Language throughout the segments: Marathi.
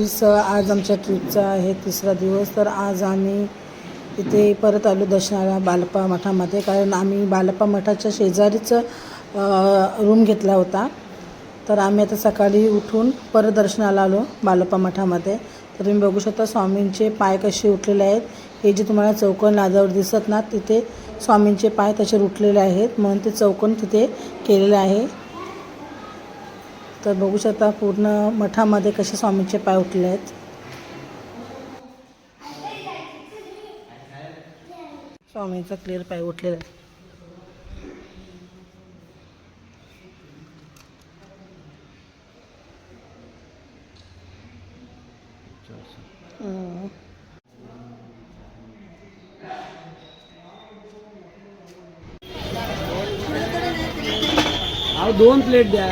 आज आमच्या ट्रिपचा आहे तिसरा दिवस. तर आज आम्ही इथे परत आलो दर्शनाला बालप्पा मठामध्ये, कारण आम्ही बालप्पा मठाच्या शेजारीच रूम घेतला होता. तर आम्ही आता सकाळी उठून परत दर्शनाला आलो बालप्पा मठामध्ये. तर तुम्ही बघू शकता स्वामींचे पाय कसे उठलेले आहेत. हे जे तुम्हाला चौकोन लाजावर दिसत ना, तिथे स्वामींचे पाय तसे उठलेले आहेत, म्हणून ते चौकोन तिथे केलेले आहे. तर बघू शकता पूर्ण मठामध्ये कसे स्वामींचे पाय उठले आहेत. स्वामींचा क्लिअर पाय उठलेला आहे. दोन प्लेट द्या.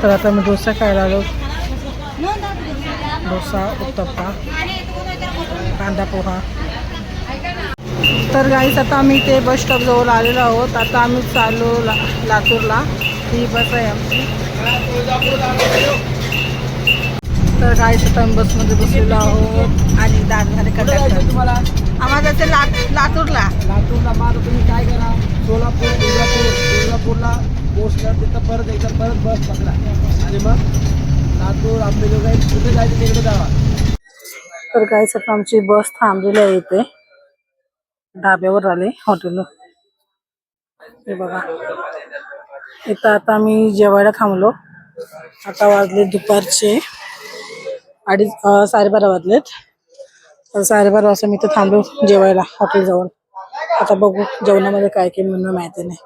तर आता मी डोसा खायला आलो. डोसा, उत्तप्पा, कांदा पोहा. तर गाईस आता आम्ही इथे बस स्टॉप जवळ आलेलो आहोत. आता आम्ही चाललो लातूरला. ही बस आहे आमची. तर गाईस आता आम्ही बसमध्ये बसलेलो आहोत आणि दादर कंडक्टर तुम्हाला आम्हाला जायचं लातूरला. मार तुम्ही काय करा, सोलापूरला पोहोचला तिथं परत बस पकडा आणि मग लातूर आंबेजोगाई कुठे जायचं तिकडे जावा. तर गाईस आता आमची बस थांबलेली आहे इथे ढाब्यावर आले हॉटेलवर. हे बघा इथं आता आम्ही जेवायला थांबलो. आता वाजले दुपारचे 12:30 वाजलेत. तर 12:30 वाजता मी इथं थांबलो जेवायला हॉटेलजवळ. आता बघू जेवणामध्ये काय काय मेनू माहिती नाही.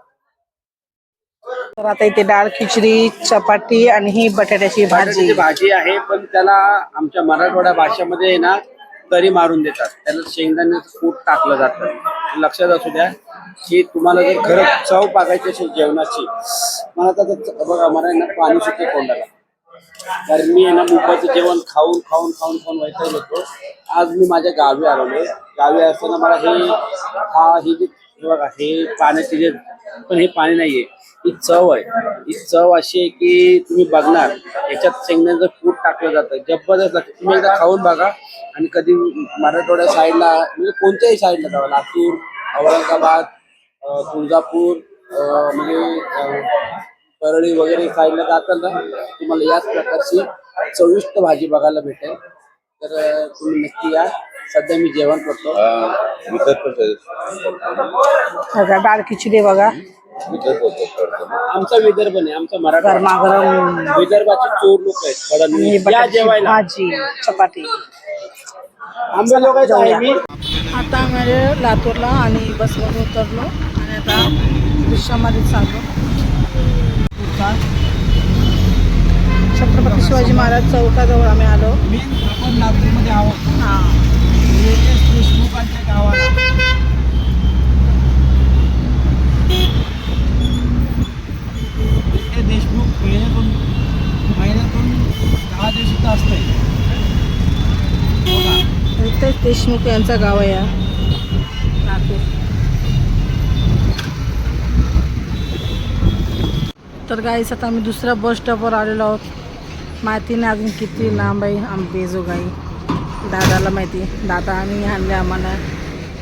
तर आता इथे डाळ खिचडी, चपाती आणि ही बटाट्याची भाजी आहे, पण त्याला आमच्या मराठवाडा भाषेमध्ये आहे ना तरी मारून देतात. त्याला शेंगदाण्याचं कूट टाकलं जातं. लक्षात असू द्या की तुम्हाला जर खरंच चव पागायची असेल जेवणाची, मला आता बघा मला ना पाणी सुटे कोंडाला, कारण मी आहे ना मुंबईचं जेवण खाऊन वैताग येतो. आज मी माझ्या गावी आलोय. गावी असताना मला ही जी बघा हे पाण्याची जे, पण हे पाणी नाहीये, ही चव आहे. ही चव अशी आहे की तुम्ही बघणार याच्यात शेंगदाण्याचं कूट टाकलं जातं, जबरदस्त लागतं. तुम्ही एकदा खाऊन बघा. आणि कधी मराठवाड्या साईडला म्हणजे कोणत्याही साईडला जावा, लातूर, औरंगाबाद, तुळजापूर, म्हणजे परळी वगैरे साईडला जाताल ना, तुम्हाला याच प्रकारची चविष्ट भाजी बघायला भेटेल. तर तुम्ही नक्की या. सध्या मी जेवण करतो. डाळ खिचडी बघा. आमचा विदर्भ नाही, आमचा मराठवाडा, विदर्भाचे चोर लोक आहेत. या जेवायला. भाजी, चपाती. आमच्या लोकांचं आहे मी. आता आम्ही लातूरला आणि बसमध्ये उतरलो आणि आता रिक्षामध्ये चाललो. छत्रपती शिवाजी महाराज चौकाजवळ आम्ही आलो. आपण लातूरमध्ये आहोत. हां, देशमुखांच्या गावाला. हे देशमुख महिन्यातून 10 दिवस सुद्धा असतंय. रितेश देशमुख यांचं गाव आहे लातूर. तर गाईस आता आम्ही दुसऱ्या बस स्टॉपवर आलेलो आहोत. माहिती नाही अजून किती लांब आहे अंबेजोगाई. दादाला माहिती. दादा आणि आणले आम्हाला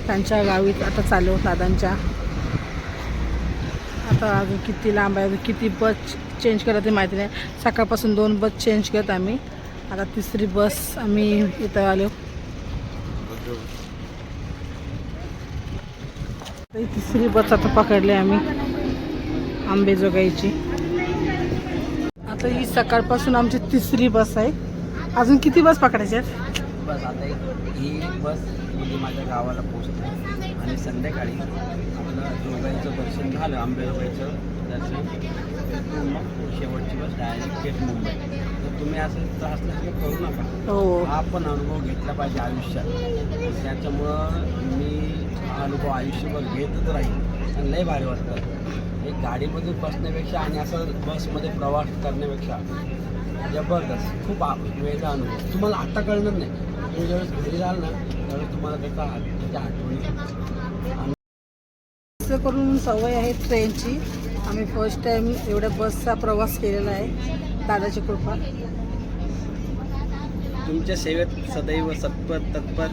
त्यांच्या गावी. आता चालू दादांच्या. आता अजून किती लांब आहे, किती बस चेंज करत ते माहिती नाही. सकाळपासून 2 बस चेंज करत आम्ही. आता तिसरी बस आम्ही इथं आलो. तिसरी बस आता पकडली आम्ही अंबेजोगाईची. आता ही सकाळपासून आमची तिसरी बस आहे. अजून किती बस पकडायच्या आहेत? बस आता ही बस म्हणजे माझ्या गावाला पोहोचते आणि संध्याकाळी आपलं जोगाईचं दर्शन झालं, अंबेजोगाईचं दर्शन, मग शेवटची बस डायरेक्ट थेट मुंबई. तर तुम्ही असं त्रास करू नका. हो, हा पण अनुभव घेतला पाहिजे आयुष्यात. त्याच्यामुळं मी हा अनुभव आयुष्यभर घेतच राहील. आणि लय भारी वाटतं. एक गाडीमध्ये बसण्यापेक्षा आणि असं बसमध्ये प्रवास करण्यापेक्षा जबरदस्त, खूप वेगळा अनुभव. तुम्हाला आत्ता कळणार नाही. तुम्ही ज्यावेळेस घरी जाल ना त्यावेळेस तुम्हाला त्याच्या आठवणी. असं करून सवय आहे ट्रेनची. आम्ही फर्स्ट टाइम एवढ्या बसचा प्रवास केलेला आहे. दादाची कृपा. तुमच्या सेवेत सदैव तत्पर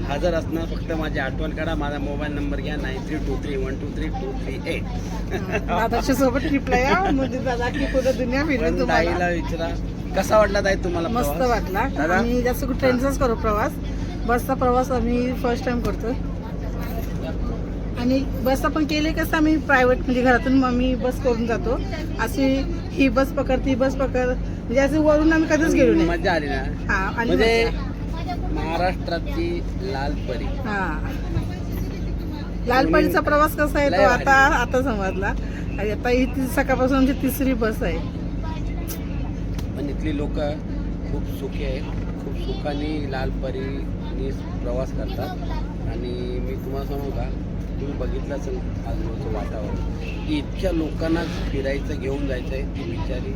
हजर असणार. फक्त माझी आठवण करा. माझा मोबाईल नंबर घ्या 9323123238. दादाच्या सोबत ट्रिपला या म्हणजे दादा की पूर्ण दुनिया फिरवेल तुम्हाला. ताईला विचारा कसा वाटला ताई तुम्हाला मस्त प्रवास? वाटला. दादा? आम्ही जास्त ट्रेनचाच करू प्रवास. बसचा प्रवास आम्ही फर्स्ट टाइम करतोय. आणि बस आपण केले कसं आम्ही प्रायव्हेट म्हणजे घरातून आम्ही बस करून जातो. अशी ही बस पकड ती बस पकड म्हणजे असं वरून आम्ही कधीच गेलो नाही. मजा आली ना. हा आणि म्हणजे मजा. महाराष्ट्राची लाल परी. हा लालपरीचा प्रवास कसा आहे तो लय भारी. आता समजला. आणि आता ही सकाळपासून आमची तिसरी बस आहे. पण इथली लोक खूप सुखी आहेत. खूप सुखाने लाल परीने प्रवास करतात. आणि मी तुम्हाला सांगू का, तुम्ही बघितलं असेल आजूबाजूचं वातावरण की इतक्या लोकांना फिरायचं घेऊन जायचं आहे. ती बिचारी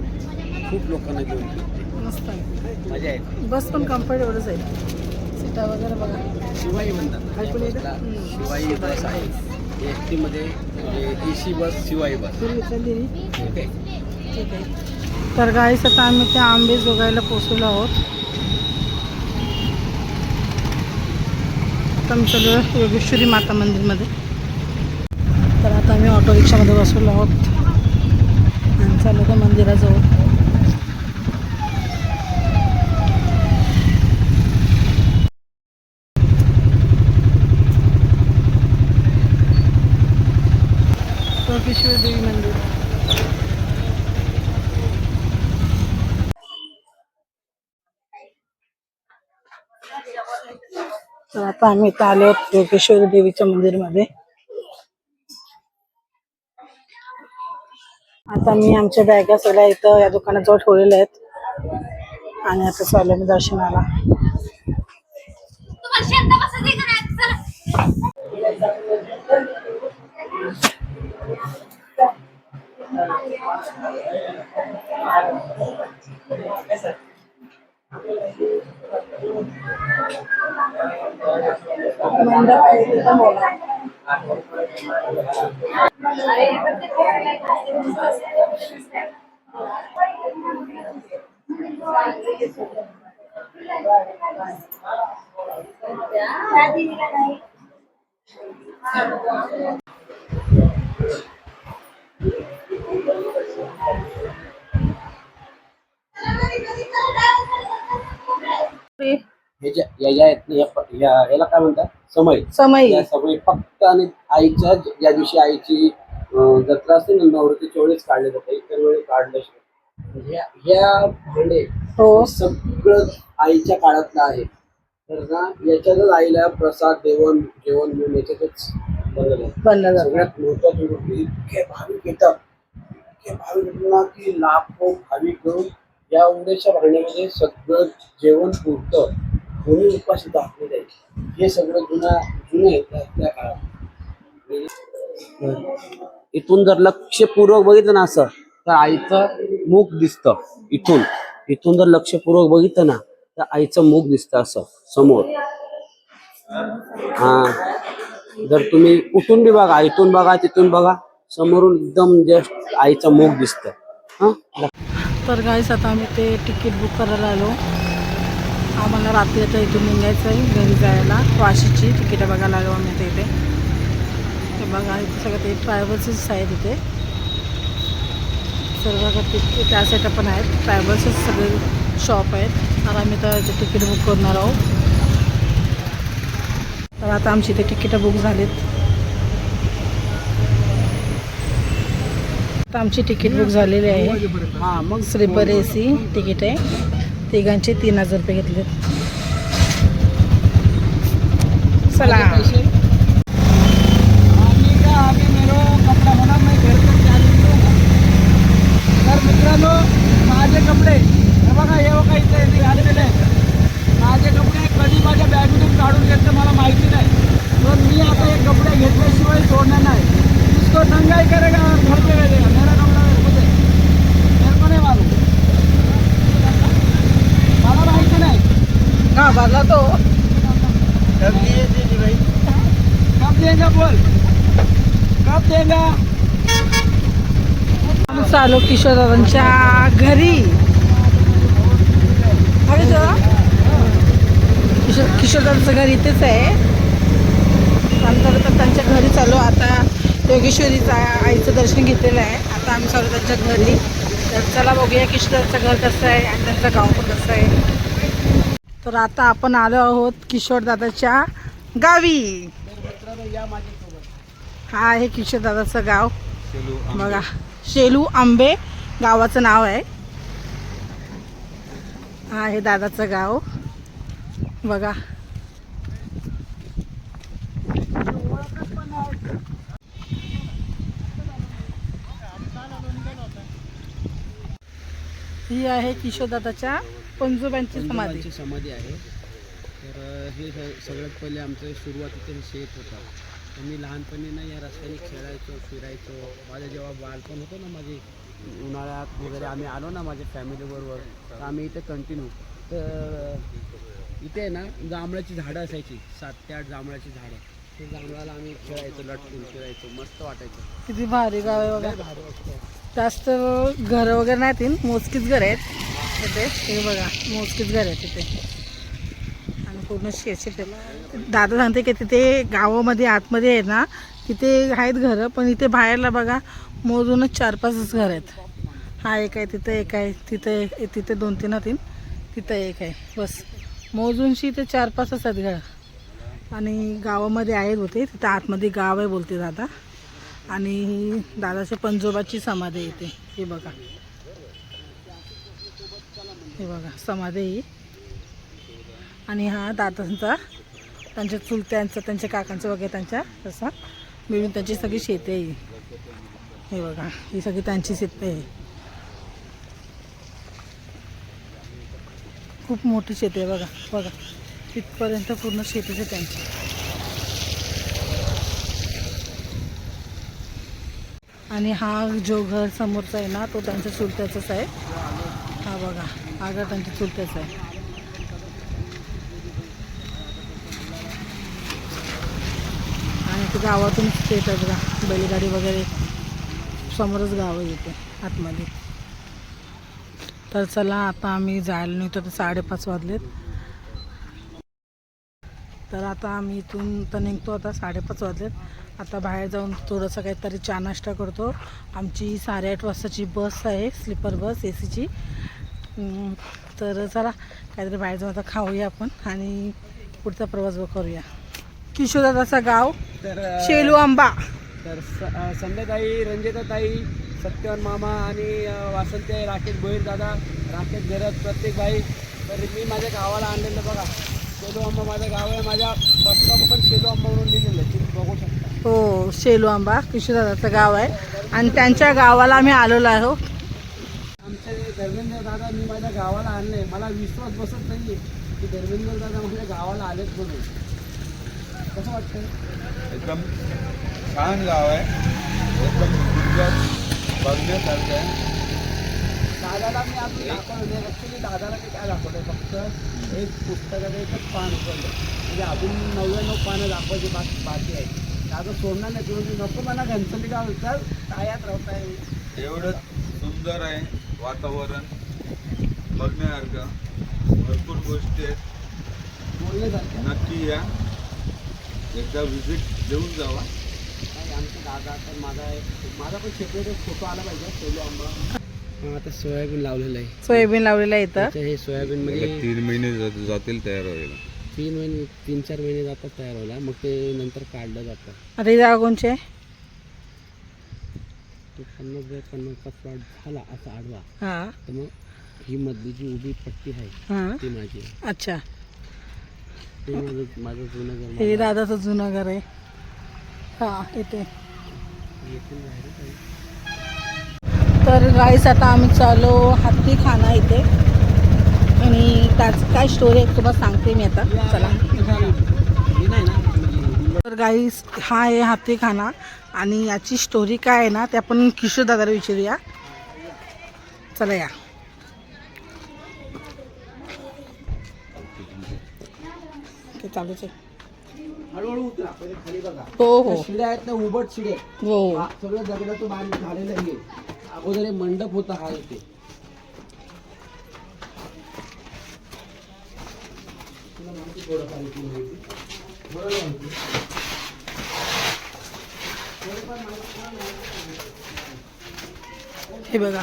खूप लोकांना घेऊन फिरते. मस्त आहे. मजा आहे. बस पण कम्फर्टेबलच आहे. सीटा वगैरे बघा. शिवाई म्हणतात ना, ऐकून या येतं? बसला हम्म. शिवाई बस आहे. एस टीमध्ये AC बस शिवाई बस. पूर्वी चालली रे. ओके. ठीक आहे. तर गाईस आता आम्ही त्या आंबे जोगायला पोचलो आहोत. आता आम्ही चालू योगेश्वरी माता मंदिरमध्ये. तर आता आम्ही ऑटो रिक्षामध्ये बसवलो आहोत आणि चाललो त्या मंदिराजवळ. योगेश्वरी देवी मंदिर. तर आता आम्ही इथं आलो आहोत योगेश्वरी देवीच्या मंदिरमध्ये. आता मी आमच्या बॅगा सगळ्या इथं या दुकानाजवळ ठेवलेल्या आहेत आणि आता चालू मी दर्शनाला. मंडप आहे तिथं बोला. याला काय म्हणतात समय. समय या समय फक्त आणि आईच्या ज्या दिवशी आईची जत्रा असते ना नवरात्रीच्या वेळेस काढले जाते. इतर वेळेस काढलं ह्या भांडे हो सगळं आईच्या काळातलं आहे. तर ना याच्यातच आईला प्रसाद जेवण घेऊन याच्यातच बनलं जातं. सगळ्यात महत्वाची गोष्ट इतके भाविक येतात. इतके भाविक येतात ना की लाखो भाविक घेऊन या उद्याच्या भांड्यामध्ये सगळं जेवण पुरतं. कोणी उपाशी दाखले जाईल. हे सगळं जुने आहेत त्या काळात. इथून जर लक्षपूर्वक बघितलं ना असं तर आईचं मुख दिसतं. इथून जर लक्षपूर्वक बघितलं ना तर आईचं मुख दिसतं असं समोर. हा जर तुम्ही कुठून बी बघा, इथून बघा तिथून बघा, समोरून एकदम जस्ट आईचं मुख दिसतं. हा तर गाईस आता आम्ही ते तिकीट बुक करायला आलो. आम्हाला रात्री आता इथून निघायचं आहे घरी जायला. वाशीची तिकीटं बघायला आलो आम्ही ते इथे. ते बघा इथे सगळं ते ट्रॅव्हल्सच आहे तिथे. सर्व त्या साईडला पण आहेत ट्रॅव्हल्सच सगळे शॉप आहेत. तर आम्ही तर इथे तिकीट बुक करणार आहोत. तर आता आमची इथे तिकीटं बुक झालीत. आता आमची तिकीट बुक झालेली आहे. हां मग स्लीपर AC तिकीट आहे. तिघांचे 3000 रुपये घेतलेत. चला तर मित्रांनो माझे कपडे हे बघा, हे बघा इथे घातलेले आहेत. माझे कपडे कधी माझ्या बॅगमधून काढून घेतले मला माहिती नाही. पण मी आता हे कपडे घेतल्याशिवाय सोडणार नाही. इसको नंगाई करेगा और घर पे रहेगा. मेरा कपडा मेरे को नाही मालूम. मला माहिती नाही. हां भरला तो. कब देगा बोल, कब देगा. चालू किशोरदादांच्या घरी. अरे किशोरदाचं घर इथेच आहे. नंतर तर त्यांच्या घरी चालू. आता योगेश्वरीचा आईचं दर्शन घेतलेलं आहे. आता आम्ही चालू त्यांच्या घरी. तर चला बघूया किशोरदाचं घर कसं आहे आणि त्यांचं गाव पण कसं आहे. तर आता आपण आलो आहोत किशोरदादाच्या गावी. हा आहे किशोरदादाचं गाव. बघा, शेलू आंबे गावाचं नाव आहे. हा आहे दादाचं गाव. बघा, ही आहे किशोरदादाच्या पंजोबांची समाधी आहे. तर हे सगळ्यात पहिले आमचं सुरुवातीचं शेत होतं. मी लहानपणी ना या रस्त्याने खेळायचो, फिरायचो. माझं जेव्हा बालपण होतं ना, माझे उन्हाळ्यात वगैरे आम्ही आलो ना माझ्या फॅमिलीबरोबर, तर आम्ही इथे कंटिन्यू. तर इथे ना जांभळाची झाडं असायची, 7 ते 8 जांभळाची झाडं. ते जांभळाला आम्ही खेळायचो, लटकून खेळायचो, मस्त वाटायचं. किती भारी गाव आहे बघा. भारी वाटतं. जास्त घरं वगैरे नाहीत, मोजकीच घरं आहेत तिथे. हे बघा, मोजकीच घरं आहेत तिथे आणि पूर्ण शेत. दादा सांगते की तिथे गावामध्ये आतमध्ये आहे ना, तिथे आहेत घरं, पण इथे बाहेरला बघा मोजूनच 4-5 घर आहेत. हा एक आहे, तिथं एक आहे, तिथे 2-3 आहेत, तिथं एक आहे, बस मोजूनशी ते 4-5 असतात घर. आणि गावामध्ये आहेत होते, तिथं आतमध्ये गाव आहे बोलते दादा. आणि ही दादाच्या पंजोबाची समाधी येते. हे बघा, हे बघा समाधी ही. आणि हा दादांचा, त्यांच्या चुलत्यांचं, त्यांच्या काकांचं वगैरे त्यांच्या तसा मिळून त्यांची सगळी शेती आहे. हे बघा, ही सगळी त्यांची शेती आहे. खूप मोठी शेती आहे बघा. बघा तिथपर्यंत पूर्ण शेतीच आहे त्यांची. आणि हा जो घर समोरचा आहे ना, तो त्यांच्या चुलत्याचाच आहे. हा बघा, हा घर त्यांच्या चुलत्याचा आहे. आणि ते गावातून येतात बघा, बैलगाडी वगैरे समोरच गाव येते आतमध्ये. तर चला आता आम्ही जायला निघतो. तर 5:30 वाजलेत. तर आता आम्ही इथून तर निघतो. आता 5:30 वाजलेत. आता बाहेर जाऊन थोडंसं काहीतरी चहा नाश्ता करतो. आमची 8:30 वाजताची बस आहे, स्लीपर बस एसीची. तर चला काहीतरी बाहेर जाऊन आता खाऊया आपण आणि पुढचा प्रवास करूया. किशोरदादाचं गाव तर शेलू आंबा. तर संध्याताई, रंजिताताई, सत्यवान मामा आणि वासंती, राकेश भोईर दादा, राकेश घरत, प्रत्येक बाई. तर मी माझ्या गावाला आणलेलं बघा, शेलू आंबा माझं गाव आहे. माझ्या बसस्टॉप पण शेलू आंबा म्हणून लिहिलेलं आहे, तुम्ही बघू शकता. हो, शेलू आंबा किशोरदादाचं गाव आहे. आणि त्यांच्या गावाला आम्ही आलेलो आहोत. आमचे धर्मेंद्र दादा मी माझ्या गावाला आणले. मला विश्वास बसत नाही आहे की धर्मेंद्र दादा माझ्या गावाला आलेत म्हणून. कसं वाटतं? एकदम छान गाव आहे, एकदम बघण्यासारखं आहे. दादाला मी आपलं दाखवलं, ॲक्च्युली दादाला मी काय दाखवलं, फक्त एक पुस्तकाचं एकच पान उचललं. म्हणजे अजून 99 पानं दाखवायची बाकी आहे. दादा सोडणार नाही, तुम्ही नको मला घनसोली गाव तर कायात राहताय. एवढं सुंदर आहे वातावरण, बघण्यासारखं भरपूर गोष्टी आहेत. बोलण्यासारखं नक्की या, एकदा व्हिजिट देऊन जावा. नाही आमचे दादा तर माझा पण सेपरेट एक फोटो आला पाहिजे. शेलू आंबा आता सोयाबीन लावलेलं आहे. सोयाबीन लावलेलं आहे इथं. हे सोयाबीन म्हणजे 3 महिने जातील तयार व्हायला. 3-4 महिने जातात तयार व्हायला, मग ते नंतर काढलं जातं. आता ही जागा कोणची आहे? तो 50-50 प्लॉट झाला असा आडवा, हां तर मग ही मधली जी उभी पट्टी आहे हां, ती माझी आहे. अच्छा. ते माझं जुनं घर. हे दादाचं जुनं घर आहे. हां, इथे. येथून बाहेरच आहे. तर गाईस आता आम्ही चालू हत्ती खाना इथे. आणि त्याची काय स्टोरी आहे तुम्हाला सांगते मी आता. चला. हे नाही ना. तर गाईस हा आहे हत्ती खाना आणि याची स्टोरी काय आहे ना ते आपण किशोरदादाला विचारूया. चला या. ते चालूच आहे. हळूहळू उतरा, पहिले खाली बघा. हो हो त्या शिड्या आहेत ना, उभट शिडे. हो. सगळं दगडाचं बांध झालेलं आहे. अगोदर हे मंडप होता हा इथे. तुला हे बघा.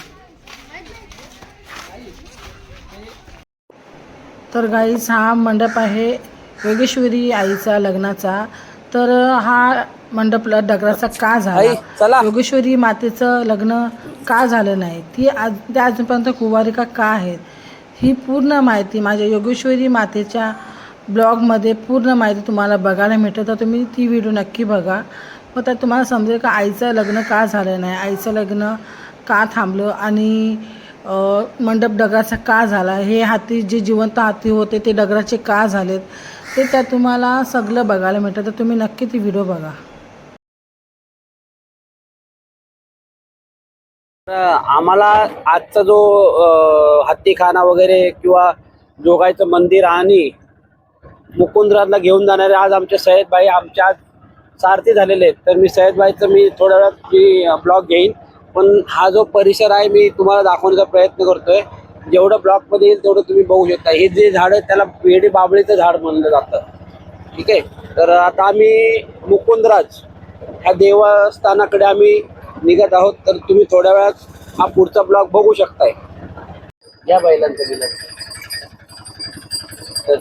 तर गाईस हा मंडप आहे योगेश्वरी आईचा लग्नाचा. तर हा मंडपला दगडाचा का झाला, योगेश्वरी मातेचं लग्न का झालं नाही, ती त्या अजूनपर्यंत कुवारिका का आहेत, ही पूर्ण माहिती माझ्या योगेश्वरी मातेच्या ब्लॉगमध्ये पूर्ण माहिती तुम्हाला बघायला मिळते. तर तुम्ही ती व्हिडिओ नक्की बघा. मग त्यात तुम्हाला समजेल का आईचं लग्न का झालं नाही, आईचं लग्न का थांबलं आणि मंडप दगडाचा का झाला, हे हाती जे जिवंत हाती होते ते दगडाचे का झालेत, ते त्यात तुम्हाला सगळं बघायला मिळतं. तर तुम्ही नक्की ती व्हिडिओ बघा. आम्हाला आजचा जो हत्तीखाना वगैरे किंवा जोगाईचं मंदिर आणि मुकुंदराजला घेऊन जाणारे आज आमचे सय्यदभाई आमच्या आज सारथी झालेले आहेत. तर मी सय्यदभाईचं मी थोड्या वेळात मी ब्लॉग घेईन, पण हा जो परिसर आहे मी तुम्हाला दाखवण्याचा प्रयत्न करतोय. जेवढं ब्लॉगमध्ये येईल तेवढं तुम्ही बघू शकता. हे जे झाड आहे त्याला वेडी बाबळीचं झाड म्हणलं जातं. ठीक आहे. तर आता आम्ही मुकुंदराज ह्या देवस्थानाकडे आम्ही निघत आहोत. तर तुम्ही थोड्या वेळात हा पुढचा ब्लॉग बघू शकताय. या बैलांचं दिलं तर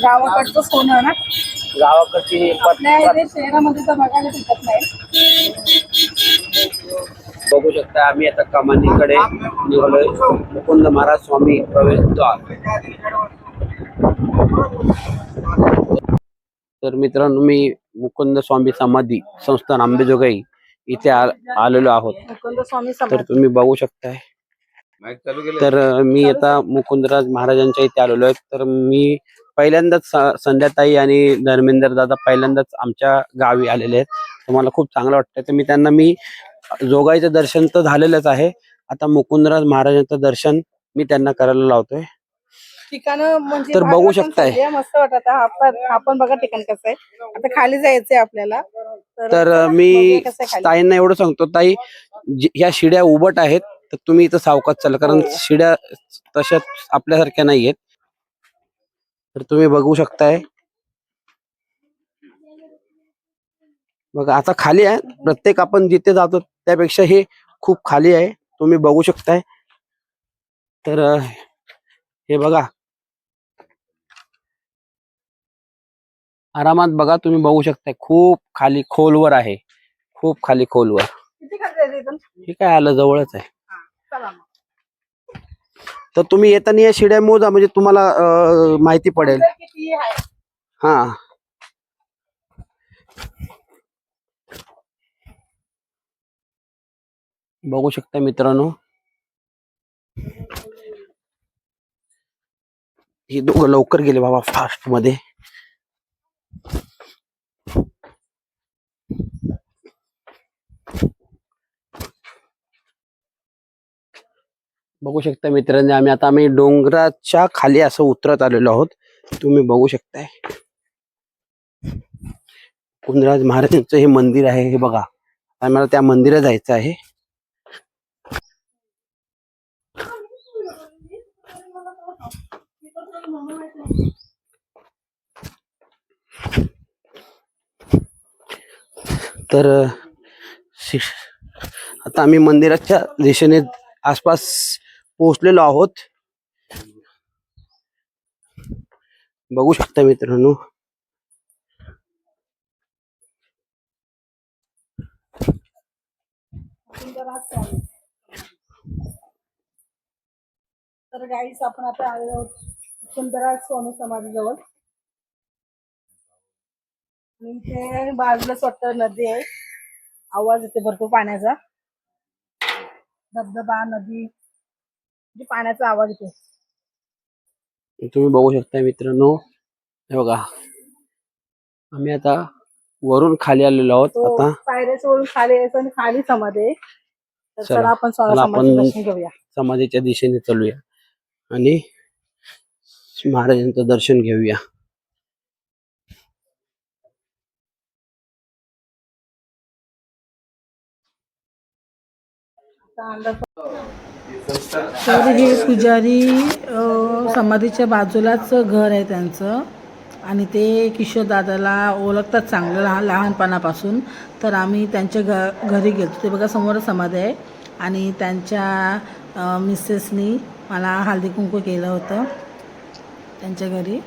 गावाकडचं सोनं ना, गावाकडची आपल्या इथे शहरामध्ये तर बघायला भेटत नाही. बघू शकता. आम्ही आता कमानीकडे निघालोय. मुकुंद महाराज स्वामी प्रवेशद्वार. तर मित्रांनो मी मुकुंद स्वामी समाधी संस्थान अंबेजोगाई इथे आलेलो आहोत. मुकुंद स्वामी तर समाधी. तुम्ही बघू शकताय. तर मी आता मुकुंदराज महाराजांच्या इथे आलेलो आहे. तर मी पहिल्यांदाच संध्याताई आणि धर्मेंद्र दादा पहिल्यांदाच आमच्या गावी आलेले आहेत. तर मला खूप चांगलं वाटतं. तर मी त्यांना मी जोगाईचं दर्शन तर झालेलंच आहे. आता मुकुंदराज महाराजांचं दर्शन मी त्यांना करायला लावतोय. ठिकाण म्हणजे तर बघू शकताय. मस्त वाटत. आपण बघा ठिकाण कसं आहे. आता खाली जायचंय आपल्याला. तर मी ताईंना एवढं सांगतो, ताई ह्या शिड्या उभट आहेत तर तुम्ही इथं सावकाश चाला, कारण शिड्या तशा आपल्यासारख्या नाही आहेत. तर तुम्ही बघू शकताय. बघा आता खाली आहे. प्रत्येक आपण जिथे जातो त्यापेक्षा हे खूप खाली आहे. तुम्ही बघू शकताय. तर हे बघा आरामात बघा. तुम्ही बघू शकताय खूप खाली खोलवर आहे. खूप खाली खोलवर. हे काय आलं जवळच आहे. तर तुम्ही येताना या शिड्या मोजा, म्हणजे तुम्हाला माहिती पडेल. हा बघू शकता मित्रांनो. हे दोघं लवकर गेले बाबा फास्ट मध्ये. बघू शकता मित्रांनो आम्ही डोंगराच्या खाली असं उतरत आलेलो आहोत. तुम्ही बघू शकताय. कुंदराज महाराजांचं हे मंदिर आहे. हे बघा आम्हाला त्या मंदिरात जायचं आहे. तर आता आम्ही मंदिराच्या दिशेने आसपास पोहोचलेलो आहोत. बघू शकता मित्रांनो. तर गाईस आपण आता आलेलो आहोत मुकुंदराज स्वामी समाधीजवळ. आणि इथे बाजूलाच वाटतं नदी आहे. आवाज येते भरपूर पाण्याचा. धबधबा नदी म्हणजे पाण्याचा आवाज येतो. तुम्ही बघू शकता मित्रांनो. हे बघा आम्ही आता वरून खाली आलेलो आहोत. आता पायऱ्या सोडून खाली यायचं आणि खाली समाधी आहे. तर चला आपण समाधी दर्शन घेऊया. समाधीच्या दिशेने चालूया आणि महाराजांचं दर्शन घेऊया. तर हे पुजारी समाधीच्या बाजूलाच घर आहे त्यांचं आणि ते किशोर दादाला ओळखतात चांगलं लहानपणापासून. तर आम्ही त्यांच्या घरी गेलो. ते बघा समोर समाधी आहे आणि त्यांच्या मिसेसनी मला हळदी कुंकू केलं होतं त्यांच्या घरी.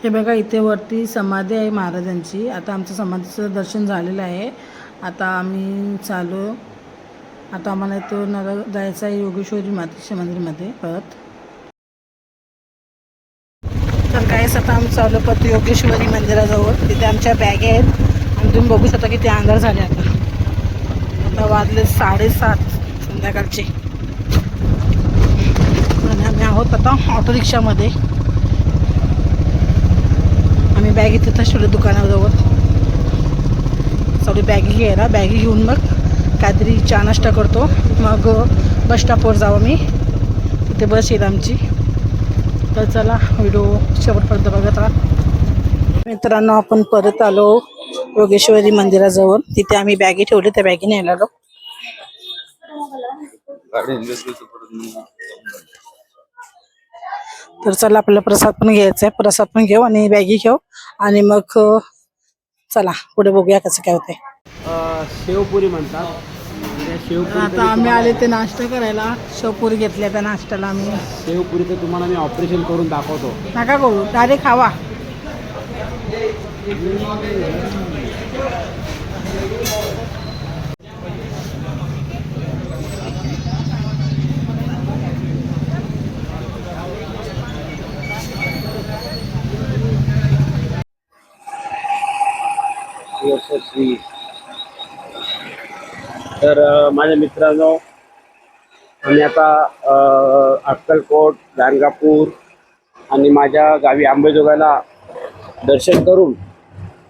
हे बघा इथे वरती समाधी आहे महाराजांची. आता आमचं समाधीचं दर्शन झालेलं आहे. आता आम्ही चालू. आता आम्हाला तो जायचं आहे योगेश्वरी मातेच्या मंदिरमध्ये परत. तर काहीच आता आम्ही चालू परत योगेश्वरी मंदिराजवळ. तिथे आमच्या बॅगे आहेत आणि तुम्ही बघू शकता किती अंधार झाले. आता वाजले 7:30 संध्याकाळचे आणि आम्ही आहोत आता ऑटो रिक्षामध्ये. आम्ही बॅगी तिथं ठेवले दुकानाजवळ. सगळी बॅगी घ्यायला. बॅगी घेऊन मग काहीतरी चहा नाश्ता करतो. मग बस स्टॉपवर जाऊ आम्ही. तिथे बस येईल आमची. तर चला व्हिडिओ शेवटपर्यंत बघत राहा. मित्रांनो आपण परत आलो योगेश्वरी मंदिराजवळ. तिथे आम्ही बॅगी ठेवली. त्या बॅगी न्यायला आलो. तर चला आपल्याला प्रसाद पण घ्यायचा आहे. प्रसाद पण घेऊ आणि बॅगी घेऊ आणि मग चला पुढे बघूया कसं काय होतंय. शेवपुरी म्हणतात. आता आम्ही आले ते नाश्ता करायला. शेवपुरी घेतल्या त्या नाश्त्याला आम्ही. शेवपुरीचं तुम्हाला मी ऑपरेशन करून दाखवतो. नका करू डायरेक्ट खावा. तर माझ्या मित्रांनो आम्ही आता अक्कलकोट, गाणगापूर आणि माझ्या गावी आंबेजोगाईला दर्शन करून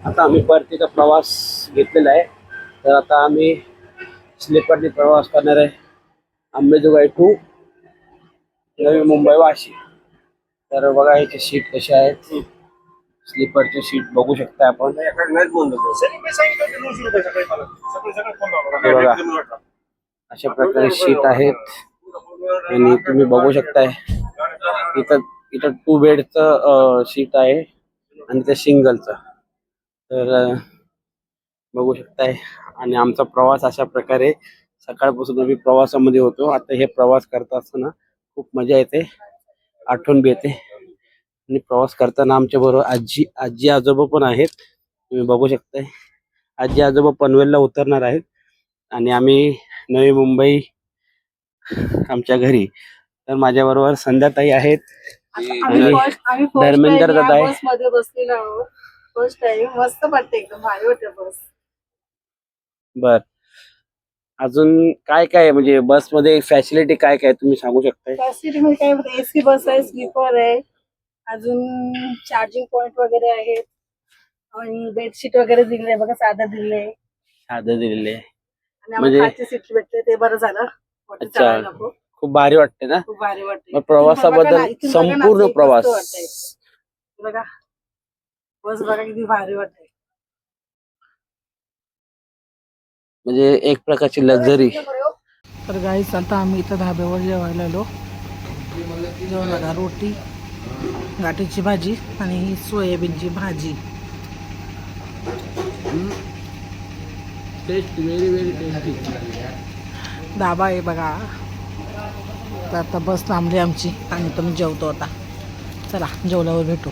आता आम्ही परतीचा प्रवास घेतलेला आहे. तर आता आम्ही स्लीपरने प्रवास करणार आहे आंबेजोगाई टू नवी मुंबई वाशी. तर बघा याची सीट कशी आहेत. स्लीपरची सीट बघू शकता आपण. बघा अशा प्रकारे सीट आहेत आणि तुम्ही बघू शकताय इथं 2 बेडचं सीट आहे आणि ते सिंगलचं. तर बघू शकताय. आणि आमचा प्रवास अशा प्रकारे सकाळपासून आम्ही प्रवासामध्ये होतो. आता हे प्रवास करत असताना खूप मजा येते, आठवण बी येते. आणि प्रवास करताना आमच्या बरोबर आजी आजोबा पण आहेत. तुम्ही बघू शकताय आजी आजोबा पनवेलला उतरणार आहेत आणि आम्ही नवी मुंबई आमच्या घरी. तर माझ्या बरोबर संध्याताई आहेत आणि धर्मेंद्र दादा आहे. मध्ये बसलेलो आहोत. फर्स्ट टाइम मस्त वाटते, एकदम भारी वाटते बस. बर अजून काय काय म्हणजे बस मध्ये फॅसिलिटी काय काय तुम्ही सांगू शकताय? फॅसिलिटी मध्ये काय एसी बस आहे, स्लीपर आहे, अजून चार्जिंग पॉइंट वगैरे आहेत आणि बेडशीट वगैरे दिले बघा. साधं दिले दिलेले आणि म्हणजे खालची सीट भेटते ते बरं झालं. अच्छा खूप भारी वाटते ना. खूप भारी वाटते. मग प्रवासाबद्दल संपूर्ण प्रवास बघा बस बघा किती भारी वाटते. म्हणजे एक प्रकारची लक्झरी. तर गाईस आता आम्ही इथं धाब्यावर जेवायला आलो. जेवण बघा रोटी, गाठीची भाजी आणि ही सोयाबीनची भाजी. Taste very very tasty. Dhaba आहे बघा. तर आता बस थांबली आमची आणि तुम्ही जेवतो आता. चला जेवल्यावर भेटू.